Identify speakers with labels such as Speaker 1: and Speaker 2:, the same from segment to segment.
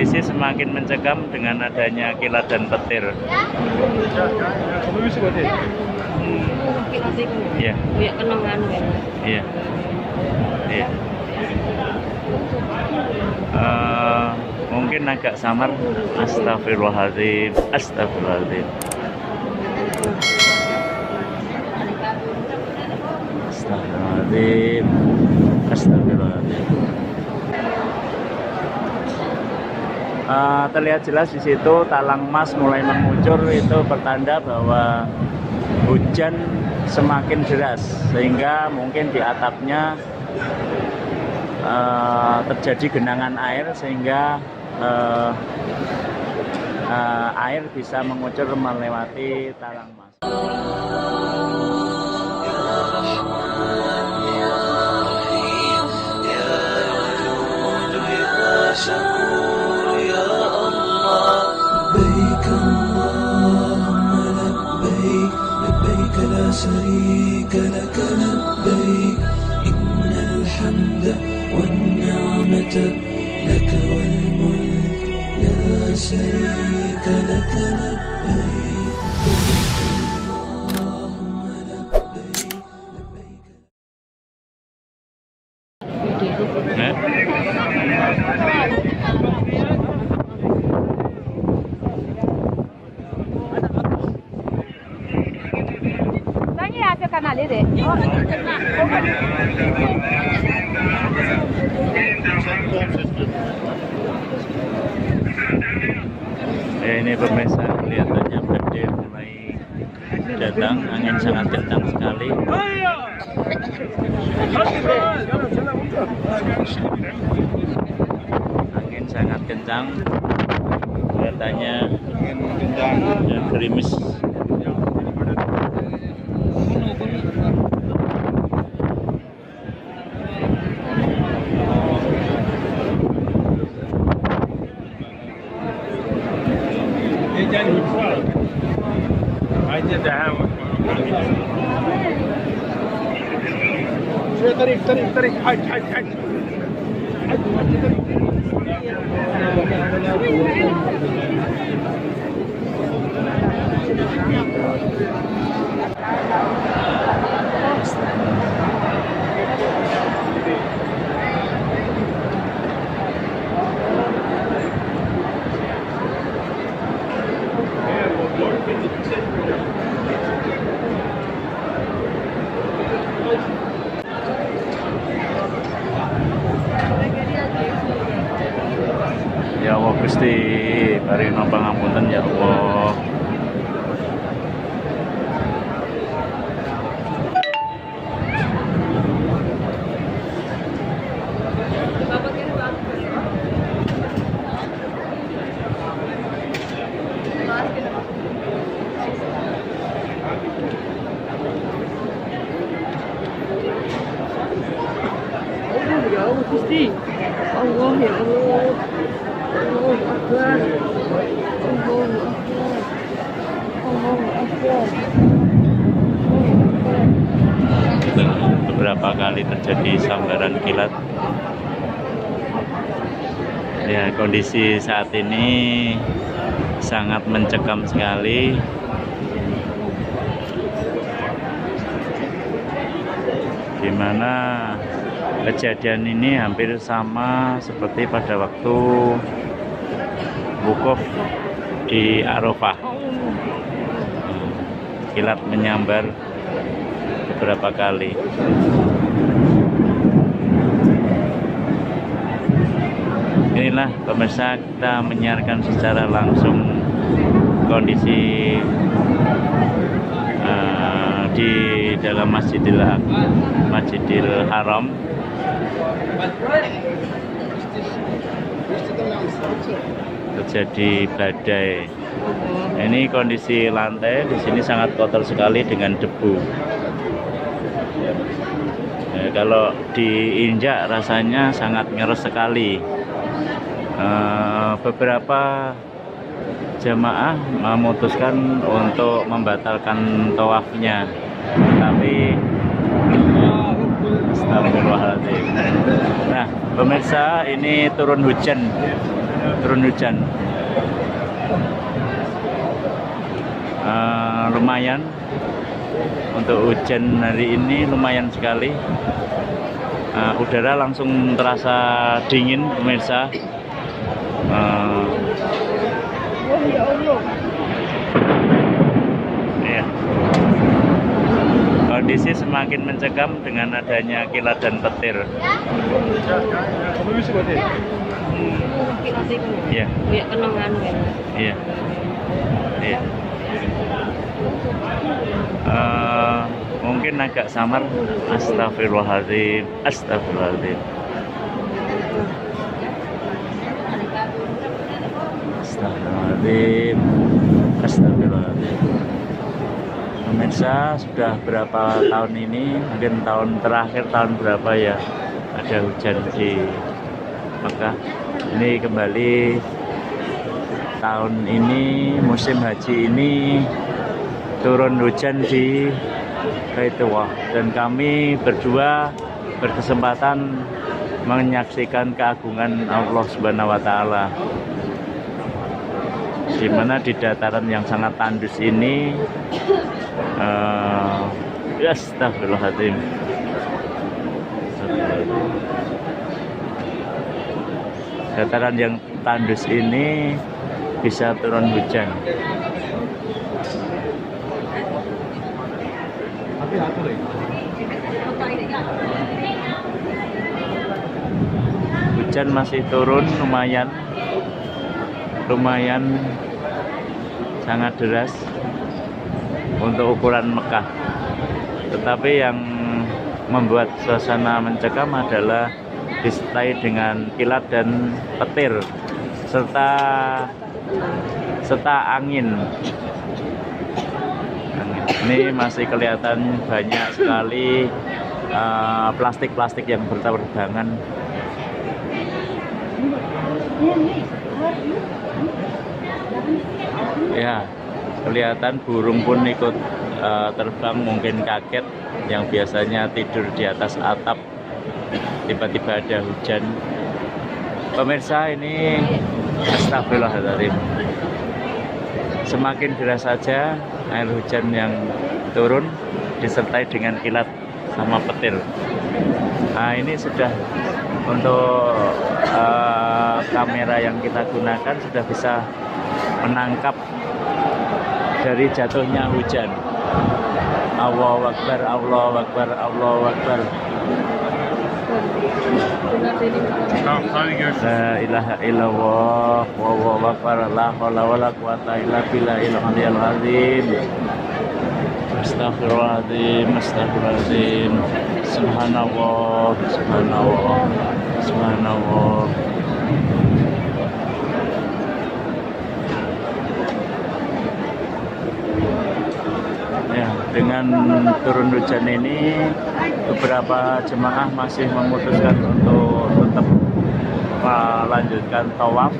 Speaker 1: kondisi semakin mencekam dengan adanya kilat dan petir. Iya. Iya. Iya. Mungkin agak samar. Astagfirullahaladzim. Astagfirullahaladzim. Astagfirullahaladzim. Astagfirullahaladzim. Terlihat jelas di situ talang emas mulai mengucur, itu pertanda bahwa hujan semakin deras sehingga mungkin di atapnya terjadi genangan air sehingga air bisa mengucur melewati talang emas.
Speaker 2: لا شريك لك لبيك إن الحمد والنعمة لك والملك لا شريك لك لبيك اللهم لبيك
Speaker 1: Ya, ini pemirsa, kelihatannya badai mulai datang, angin sangat kencang sekali. Angin sangat kencang, kelihatannya dan gerimis.
Speaker 3: طريق حج
Speaker 1: Ya Allah Gusti, paringa pangapunten ya Allah.
Speaker 3: Ya Allah Gusti, Allah ya Allah. Allahu Akbar. Allahu Akbar. Allahu Akbar.
Speaker 1: Beberapa kali terjadi sambaran kilat. Ya, kondisi saat ini sangat mencekam sekali. Dimana kejadian ini hampir sama seperti pada waktu wukuf di Arafah. Kilat menyambar beberapa kali. Inilah pemirsa, kita menyiarkan secara langsung kondisi di dalam Masjidil Haram. Terjadi badai. Ini kondisi lantai di sini sangat kotor sekali dengan debu. Ya, kalau diinjak rasanya sangat ngeres sekali. Beberapa jamaah memutuskan untuk membatalkan tawafnya, tapi astagfirullahaladzim. Nah pemirsa, ini turun hujan turun hujan. Lumayan untuk hujan hari ini, lumayan sekali. Udara langsung terasa dingin pemirsa. Ya. Kondisi semakin mencekam dengan adanya kilat dan petir. Iya.
Speaker 3: Ya kenangan kan.
Speaker 1: Iya. Iya. Mungkin agak samar. Astagfirullahaladzim. Astagfirullahaladzim. Astagfirullahaladzim. Astagfirullahaladzim. Pemirsa, sudah berapa tahun ini, mungkin tahun terakhir, tahun berapa ya, ada hujan di Mekah. Ini kembali tahun ini, musim haji ini turun hujan di Baitullah, dan kami berdua berkesempatan menyaksikan keagungan Allah Subhanahu wa Ta'ala, di mana di dataran yang sangat tandus ini, astagfirullahaladzim, dataran yang tandus ini bisa turun hujan. Hujan masih turun lumayan sangat deras untuk ukuran Mekah. Tetapi yang membuat suasana mencekam adalah disertai dengan kilat dan petir serta angin. Ini masih kelihatan banyak sekali plastik-plastik yang berterbangan. Ya, kelihatan burung pun ikut terbang, mungkin kaget, yang biasanya tidur di atas atap tiba-tiba ada hujan. Pemirsa, ini astagfirullahaladzim, semakin deras saja air hujan yang turun disertai dengan kilat sama petir. Nah, ini sudah untuk kamera yang kita gunakan sudah bisa menangkap dari jatuhnya hujan. Allahu Akbar, Allahu Akbar, Allahu Akbar. La ilaha illallah wallahu akbar, la haula wala quwata illa billahil aliyyil azim. Astagfirullahaladzim, astagfirullahaladzim. Subhanallah, subhanallah, subhanallah. Ya, dengan turun hujan ini beberapa jemaah masih memutuskan untuk tetap melanjutkan tawaf.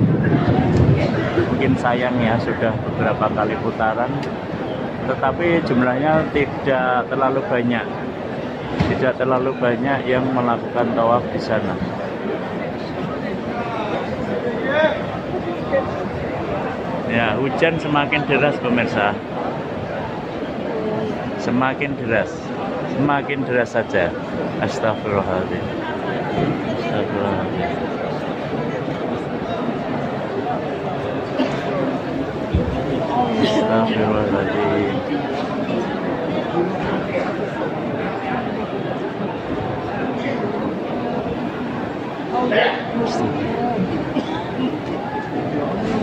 Speaker 1: Mungkin sayang ya, sudah beberapa kali putaran, tetapi jumlahnya tidak terlalu banyak yang melakukan tawaf di sana. Ya, hujan semakin deras pemirsa, semakin deras saja. Astagfirullahaladzim, astagfirullahaladzim. Astagfirullahaladzim.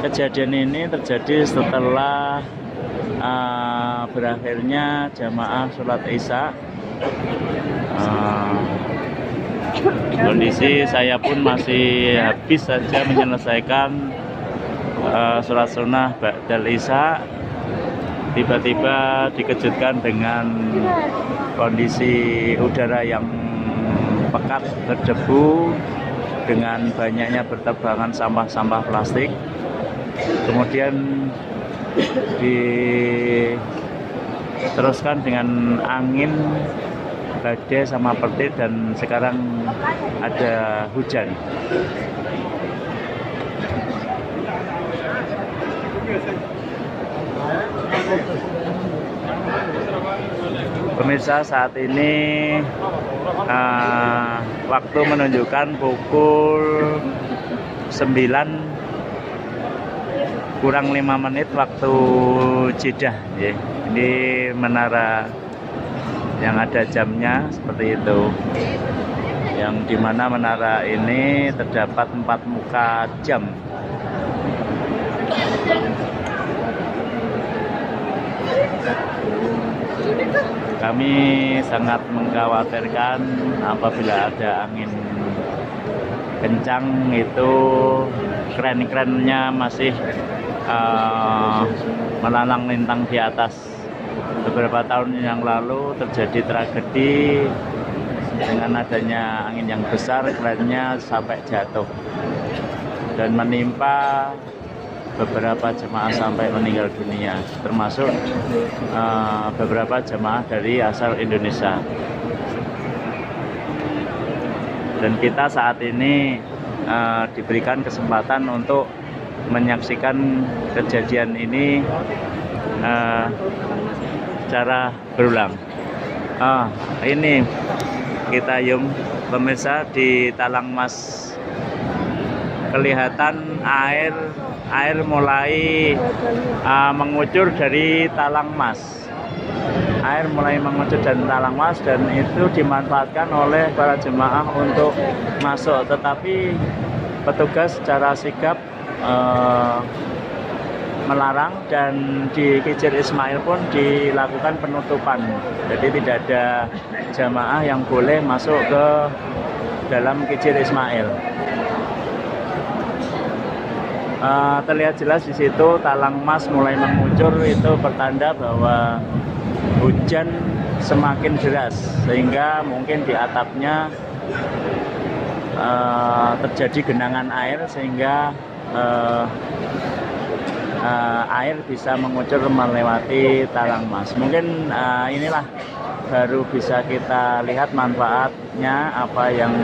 Speaker 1: Kejadian ini terjadi setelah berakhirnya jamaah sholat Isya. Kondisi saya pun masih habis saja menyelesaikan sholat sunnah ba'dal Isya. Tiba-tiba dikejutkan dengan kondisi udara yang pekat, berdebu, dengan banyaknya berterbangan sampah-sampah plastik. Kemudian diteruskan dengan angin, badai sama petir, dan sekarang ada hujan. Pemirsa, saat ini waktu menunjukkan pukul 9 kurang 5 menit waktu Jeddah ya. Ini menara yang ada jamnya seperti itu, yang dimana menara ini terdapat 4 muka jam. Kami sangat mengkhawatirkan apabila ada angin kencang itu kren-krennya masih melalang lintang di atas. Beberapa tahun yang lalu terjadi tragedi dengan adanya angin yang besar, krennya sampai jatuh dan menimpa beberapa jemaah sampai meninggal dunia, termasuk beberapa jemaah dari asal Indonesia. Dan kita saat ini diberikan kesempatan untuk menyaksikan kejadian ini secara berulang. Ini kita pemirsa di Talang Mas, kelihatan air mulai mengucur dari Talang Mas. Air mulai mengucur dari Talang Mas dan itu dimanfaatkan oleh para jemaah untuk masuk, tetapi petugas secara sigap melarang, dan di Kijil Ismail pun dilakukan penutupan. Jadi tidak ada jamaah yang boleh masuk ke dalam Kijil Ismail. Terlihat jelas di situ Talang Mas mulai mengucur, itu pertanda bahwa hujan semakin deras sehingga mungkin di atapnya terjadi genangan air sehingga air bisa mengucur melewati Talang Mas. Mungkin inilah baru bisa kita lihat manfaatnya, apa yang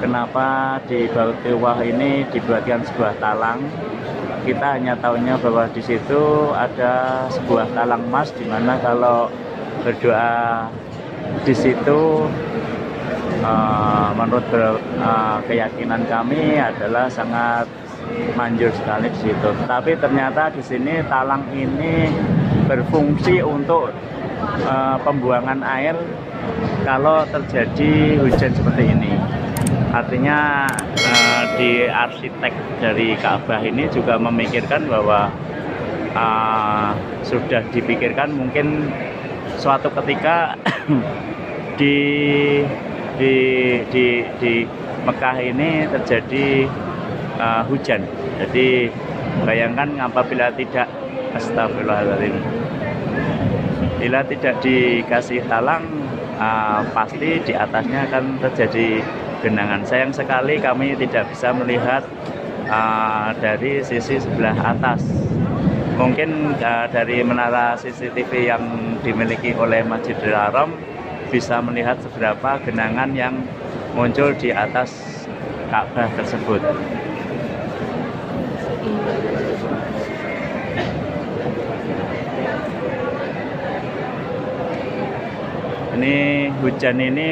Speaker 1: kenapa di bawah ini dibuatkan sebuah talang. Kita hanya tahunya bahwa di situ ada sebuah talang mas, di mana kalau berdoa di situ menurut keyakinan kami adalah sangat manjur sekali di situ. Tapi ternyata di sini talang ini berfungsi untuk pembuangan air kalau terjadi hujan seperti ini. Artinya di arsitek dari Ka'bah ini juga memikirkan bahwa sudah dipikirkan mungkin suatu ketika di Mekah ini terjadi hujan. Jadi bayangkan apabila tidak, astagfirullahaladzim, bila tidak dikasih talang, pasti di atasnya akan terjadi genangan. Sayang sekali kami tidak bisa melihat dari sisi sebelah atas. Mungkin dari menara CCTV yang dimiliki oleh Masjidil Haram bisa melihat seberapa genangan yang muncul di atas Ka'bah tersebut. Ini hujan ini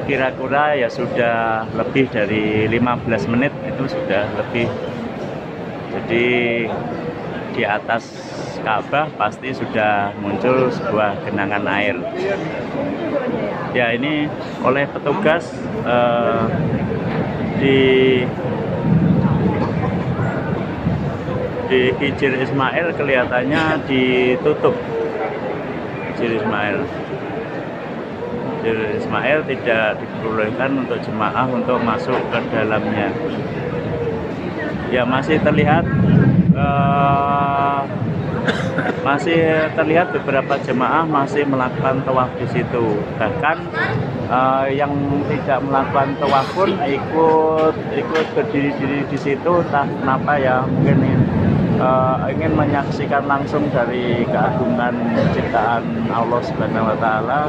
Speaker 1: kira-kira ya sudah lebih dari 15 menit, itu sudah lebih. Jadi di atas Ka'bah pasti sudah muncul sebuah genangan air. Ya, ini oleh petugas di Kijil Ismail kelihatannya ditutup. Kijil Ismail tidak diperbolehkan untuk jemaah untuk masuk ke dalamnya. Ya, masih terlihat beberapa jemaah masih melakukan tawaf di situ. Bahkan yang tidak melakukan tawaf pun ikut berdiri di situ, entah kenapa ya, mungkin ingin menyaksikan langsung dari keagungan ciptaan Allah Subhanahu wa Ta'ala,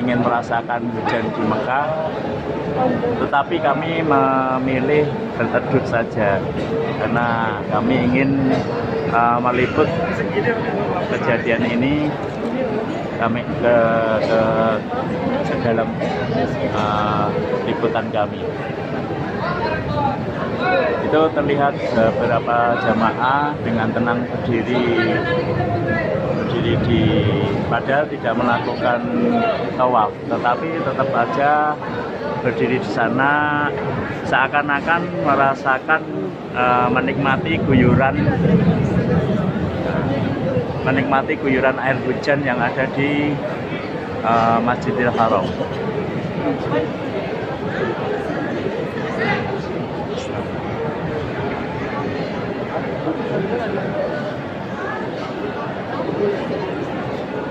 Speaker 1: ingin merasakan hujan di Mekah. Tetapi kami memilih berteduh saja karena kami ingin meliput kejadian ini kami ke dalam liputan kami. Itu terlihat beberapa jamaah dengan tenang berdiri padahal tidak melakukan tawaf, tetapi tetap aja berdiri di sana seakan-akan merasakan menikmati guyuran air hujan yang ada di Masjidil Haram.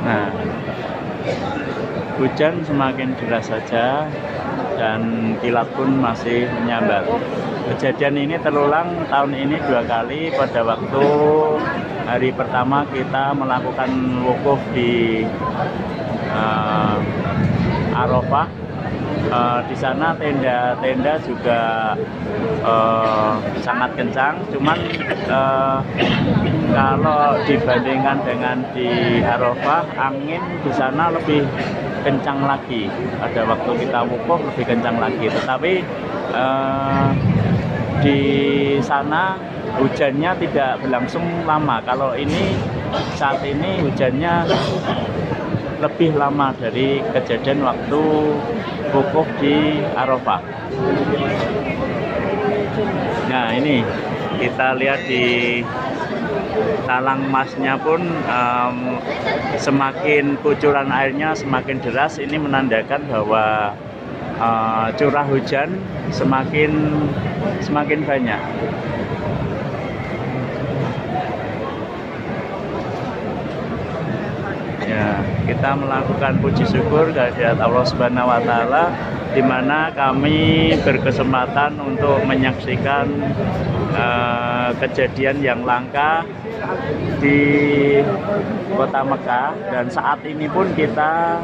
Speaker 1: Nah, hujan semakin deras saja dan kilat pun masih menyambar. Kejadian ini terulang tahun ini 2 kali. Pada waktu hari pertama kita melakukan wukuf di Arafah. Di sana tenda juga sangat kencang, cuman kalau dibandingkan dengan di Arafah, angin di sana lebih kencang lagi. Pada waktu kita wukuf lebih kencang lagi, tetapi di sana hujannya tidak berlangsung lama. Kalau ini saat ini hujannya lebih lama dari kejadian waktu wukuf di Arafah. Nah, ini kita lihat di talang emasnya pun semakin kucuran airnya semakin deras. Ini menandakan bahwa curah hujan semakin banyak. Ya, kita melakukan puji syukur kehadirat Allah Subhanahu wa Ta'ala, di mana kami berkesempatan untuk menyaksikan kejadian yang langka di kota Mekah, dan saat ini pun kita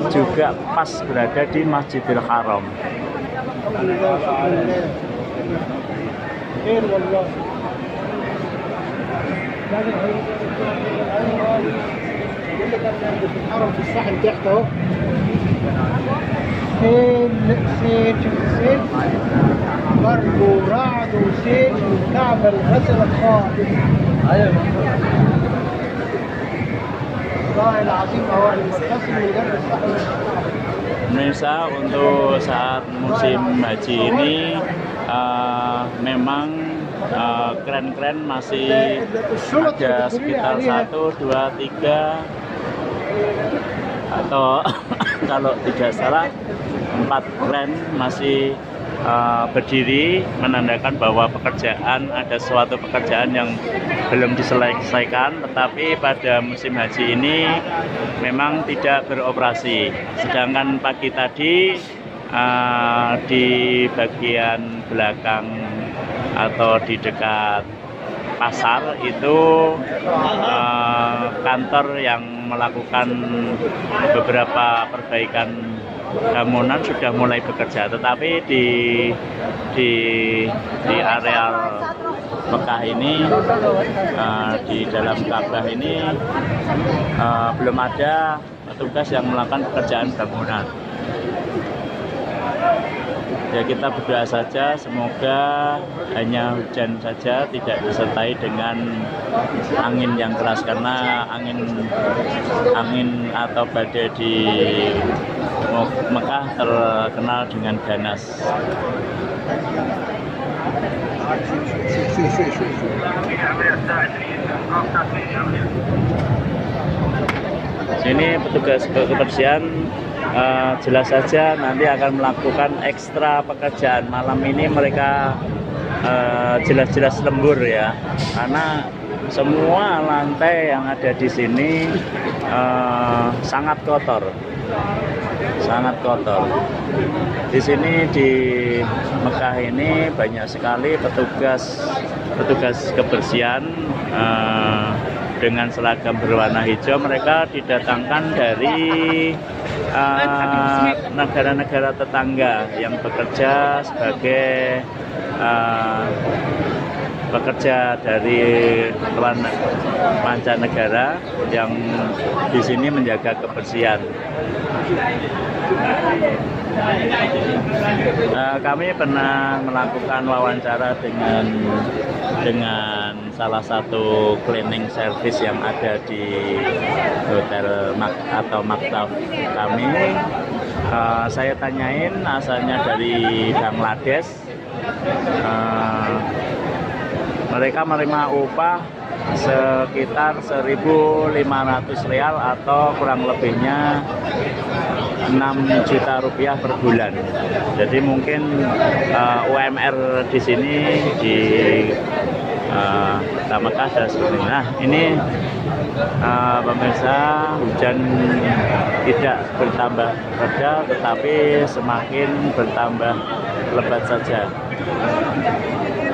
Speaker 1: juga pas berada di Masjidil Haram.
Speaker 3: الحرم في الساحل تحت اهو. سيل شوف السيل برد ورعد وسيل والكعبة انغسلت خالص. ايوه والله العظيم هو المتصل من جنب الساحل.
Speaker 1: Pemirsa, untuk saat musim haji ini memang kren-kren masih ada sekitar 1, 2, 3 atau kalau tidak salah 4 kren masih berdiri, menandakan bahwa ada suatu pekerjaan yang belum diselesaikan. Tetapi pada musim haji ini memang tidak beroperasi. Sedangkan pagi tadi di bagian belakang atau di dekat pasar itu kantor yang melakukan beberapa perbaikan bangunan sudah mulai bekerja, tetapi di areal Mekah ini, di dalam Ka'bah ini belum ada petugas yang melakukan pekerjaan bangunan. Ya, kita berdoa saja semoga hanya hujan saja, tidak disertai dengan angin yang keras, karena angin atau badai di Mekah terkenal dengan ganas. Sini petugas kebersihan jelas saja nanti akan melakukan ekstra pekerjaan. Malam ini mereka jelas-jelas lembur ya, karena semua lantai yang ada di sini sangat kotor. Di sini di Mekah ini banyak sekali petugas kebersihan dengan seragam berwarna hijau. Mereka didatangkan dari negara-negara tetangga yang bekerja sebagai pekerja dari luar mancanegara yang di sini menjaga kebersihan. Kami pernah melakukan wawancara dengan salah satu cleaning service yang ada di hotel atau maktab kami. Saya tanyain asalnya dari Bangladesh. Mereka menerima upah sekitar 1.500 rial atau kurang lebihnya 6 juta rupiah per bulan. Jadi mungkin UMR di sini di Mekah dan sebagainya. Nah, ini pemirsa, hujan tidak bertambah reda, tetapi semakin bertambah lebat saja.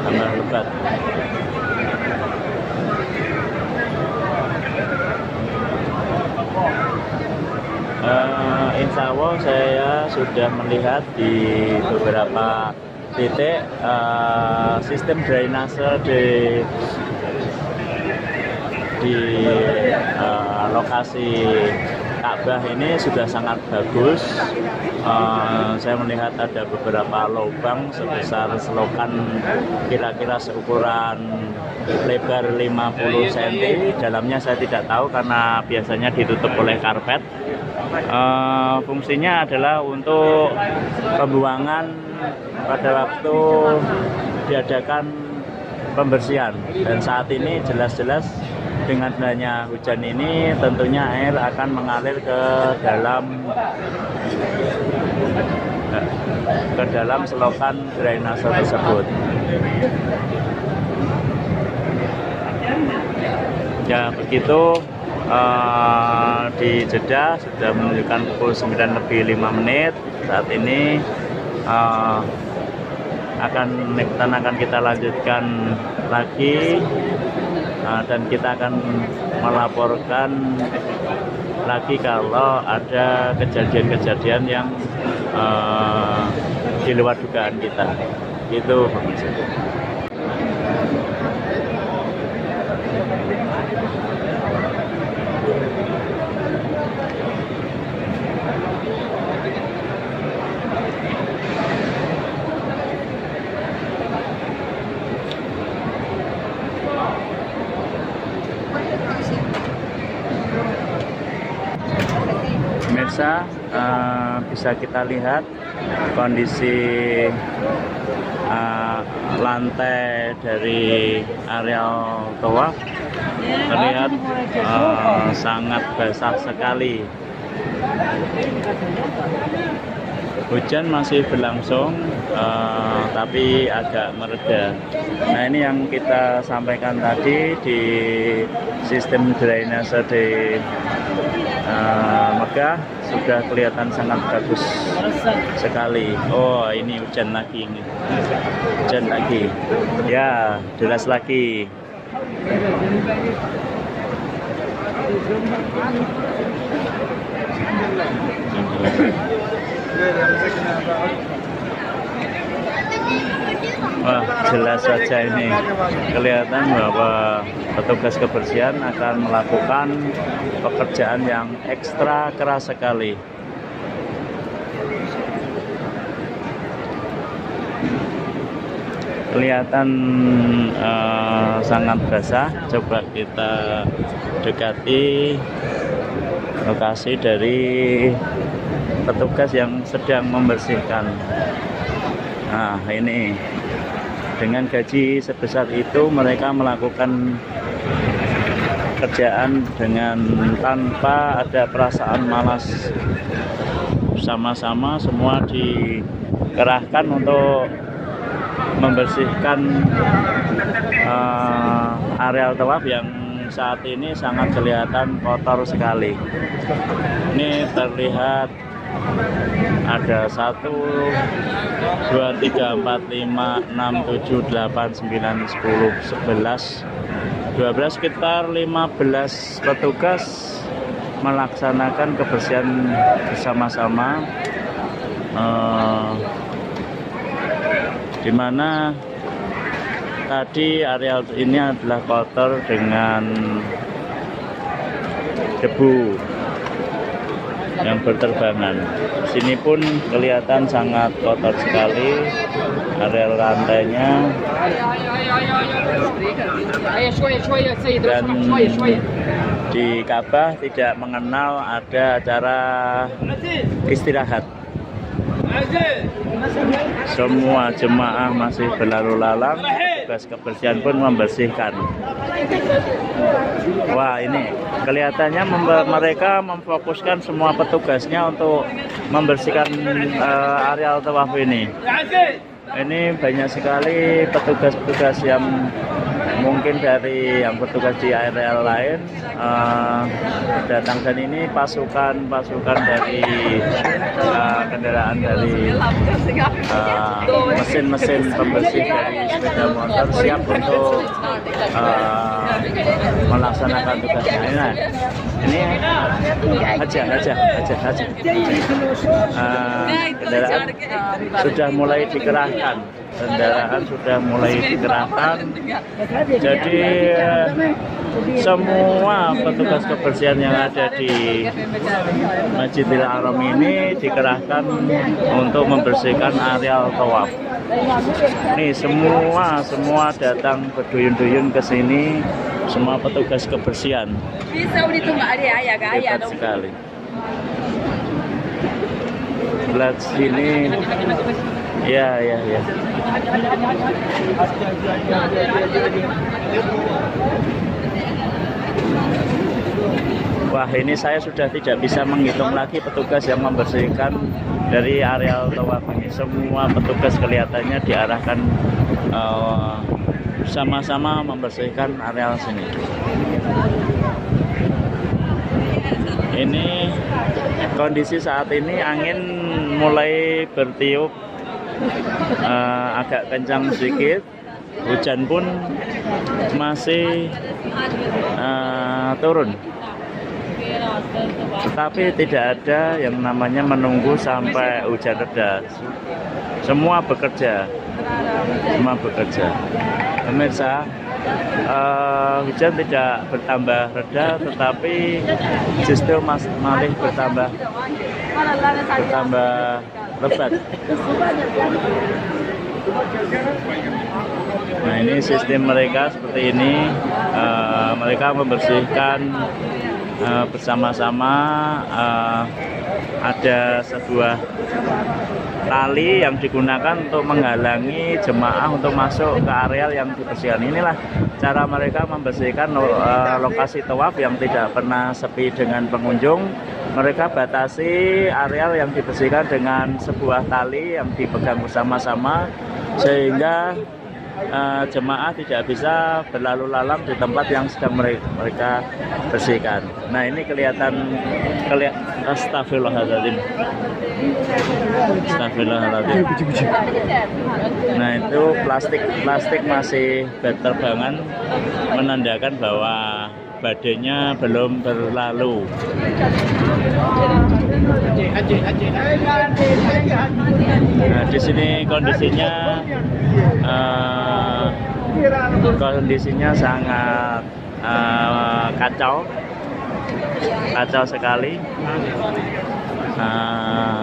Speaker 1: Tambah lebat. Insya Allah saya sudah melihat di beberapa titik sistem drainase di lokasi Ka'bah ini sudah sangat bagus. Saya melihat ada beberapa lubang sebesar selokan kira-kira seukuran lebar 50 cm. Dalamnya saya tidak tahu karena biasanya ditutup oleh karpet. Fungsinya adalah untuk pembuangan pada waktu diadakan pembersihan, dan saat ini jelas-jelas dengan adanya hujan ini tentunya air akan mengalir ke dalam selokan drainase tersebut. Ya begitu. Di Jeddah sudah menunjukkan pukul 9:05. Saat ini akan kita lanjutkan lagi, dan kita akan melaporkan lagi kalau ada kejadian-kejadian yang di luar dugaan kita. Gitu pemirsa. Pemirsa, bisa kita lihat kondisi lantai dari areal tawaf terlihat sangat basah sekali. Hujan masih berlangsung, tapi agak mereda. Nah, ini yang kita sampaikan tadi di sistem drainase di Mekah sudah kelihatan sangat bagus sekali. Oh, ini hujan lagi ini. Hujan lagi. Ya, deras lagi. Wah, jelas saja ini kelihatan bahwa petugas kebersihan akan melakukan pekerjaan yang ekstra keras sekali. Kelihatan sangat basah. Coba kita dekati lokasi dari petugas yang sedang membersihkan. Nah, ini dengan gaji sebesar itu mereka melakukan kerjaan dengan tanpa ada perasaan malas. Sama-sama semua dikerahkan untuk membersihkan areal tawaf yang saat ini sangat kelihatan kotor sekali. Ini terlihat ada 1, 2, 3, 4, 5, 6, 7, 8, 9, 10, 11, 12, sekitar 15 petugas melaksanakan kebersihan bersama-sama, di mana tadi areal ini adalah kotor dengan debu yang berterbangan. Sini pun kelihatan sangat kotor sekali areal lantainya, dan di Ka'bah tidak mengenal ada acara istirahat. Semua jemaah masih berlalu lalang, petugas kebersihan pun membersihkan. Wah, ini kelihatannya mereka memfokuskan semua petugasnya untuk membersihkan areal tawaf ini. Ini banyak sekali petugas-petugas yang mungkin dari yang bertugas di areal lain datang, dan ini pasukan dari kendaraan dari mesin-mesin pembersih dari sepeda motor siap untuk melaksanakan tugasnya. Ini aja. Kendaraan sudah mulai dikerahkan. Jadi semua petugas kebersihan yang ada di Masjidil Haram ini dikerahkan untuk membersihkan areal tawaf. Nih semua datang berduyun-duyun ke sini, semua petugas kebersihan. Hebat sekali. Lihat sini. Ya. Wah, ini saya sudah tidak bisa menghitung lagi petugas yang membersihkan dari areal tawaf ini. Semua petugas kelihatannya diarahkan sama-sama membersihkan areal sini. Ini kondisi saat ini, angin mulai bertiup agak kencang sedikit, hujan pun masih turun, tetapi tidak ada yang namanya menunggu sampai hujan reda. Semua bekerja. Pemirsa, hujan tidak bertambah reda, tetapi justru malah bertambah lebat. Nah, ini sistem mereka seperti ini. Mereka membersihkan bersama-sama. Ada sebuah tali yang digunakan untuk menghalangi jemaah untuk masuk ke areal yang dibersihkan. Inilah cara mereka membersihkan lokasi tawaf yang tidak pernah sepi dengan pengunjung. Mereka batasi areal yang dibersihkan dengan sebuah tali yang dipegang bersama-sama, sehingga jemaah tidak bisa berlalu lalang di tempat yang sedang mereka bersihkan. Nah, ini kelihatan astagfirullahaladzim. Nah, itu plastik masih berterbangan, menandakan bahwa badainya belum berlalu. Nah, di sini kondisinya sangat kacau sekali.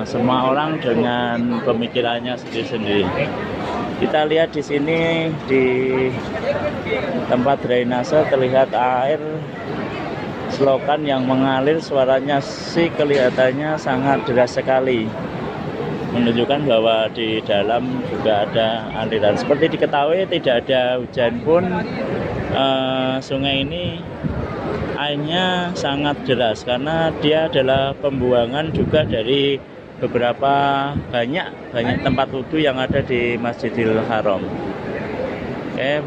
Speaker 1: Semua orang dengan pemikirannya sendiri-sendiri. Kita lihat di sini, di tempat drainase terlihat air selokan yang mengalir, suaranya sih kelihatannya sangat deras sekali, menunjukkan bahwa di dalam juga ada aliran. Seperti diketahui, tidak ada hujan pun sungai ini airnya sangat deras, karena dia adalah pembuangan juga dari beberapa banyak tempat wudhu yang ada di Masjidil Haram. Oke.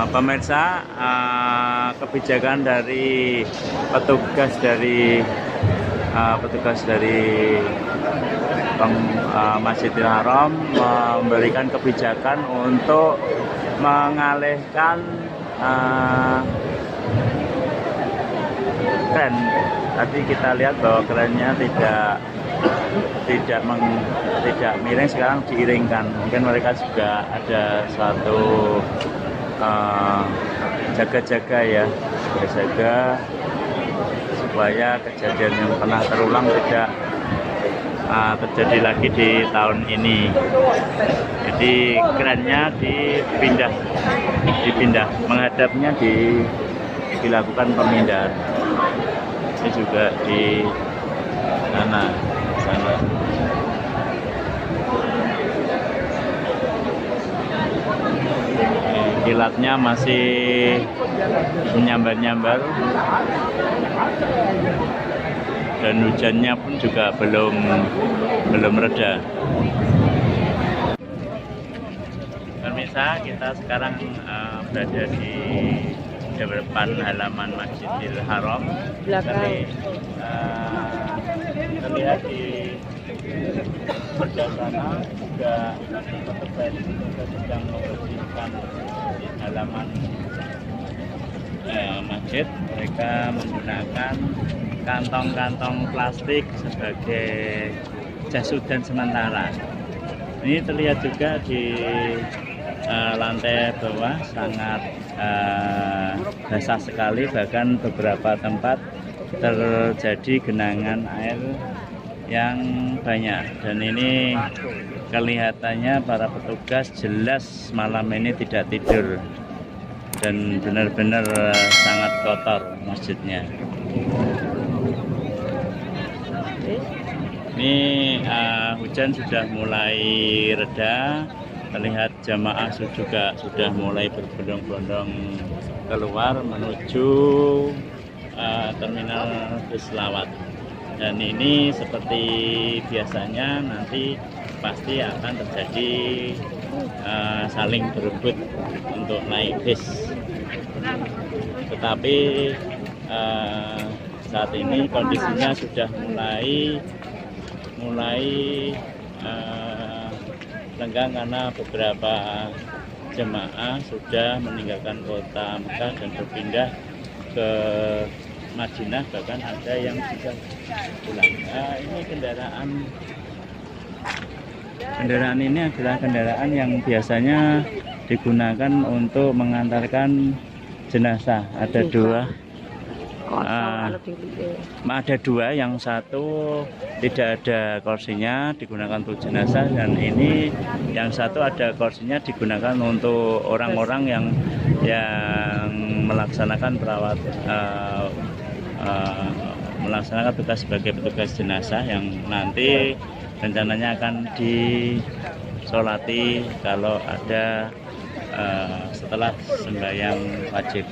Speaker 1: Pemirsa, kebijakan dari petugas dari Masjidil Haram memberikan kebijakan untuk mengalihkan kren. Tadi kita lihat bahwa kerennya tidak miring, sekarang diiringkan. Mungkin mereka juga ada suatu jaga-jaga ya, jaga supaya kejadian yang pernah terulang tidak terjadi lagi di tahun ini. Jadi kerennya dipindah, menghadapnya dilakukan pemindahan. Ini juga di sana. Kilatnya masih menyambar-nyambar dan hujannya pun juga belum reda. Pemirsa, kita sekarang berada di depan halaman Masjidil Haram. Terlihat di sebelah sana juga petugas sedang membersihkan halaman masjid. Mereka menggunakan kantong-kantong plastik sebagai jas hujan sementara. Ini terlihat juga di lantai bawah sangat basah sekali, bahkan beberapa tempat terjadi genangan air yang banyak. Dan ini kelihatannya para petugas jelas malam ini tidak tidur dan benar-benar sangat kotor masjidnya. Ini hujan sudah mulai reda, terlihat jamaah juga sudah mulai berbondong-bondong keluar menuju terminal bus lawat. Dan ini seperti biasanya nanti pasti akan terjadi saling berebut untuk naik bis. Tetapi saat ini kondisinya sudah mulai lenggang karena beberapa jemaah sudah meninggalkan kota Mekah dan berpindah ke Madinah, bahkan ada yang sudah pulang. Ini kendaraan ini adalah kendaraan yang biasanya digunakan untuk mengantarkan jenazah. Ada dua, yang satu tidak ada kursinya digunakan untuk jenazah, dan ini yang satu ada kursinya digunakan untuk orang-orang yang melaksanakan melaksanakan tugas sebagai petugas jenazah yang nanti rencananya akan disolati kalau ada setelah sembahyang wajib.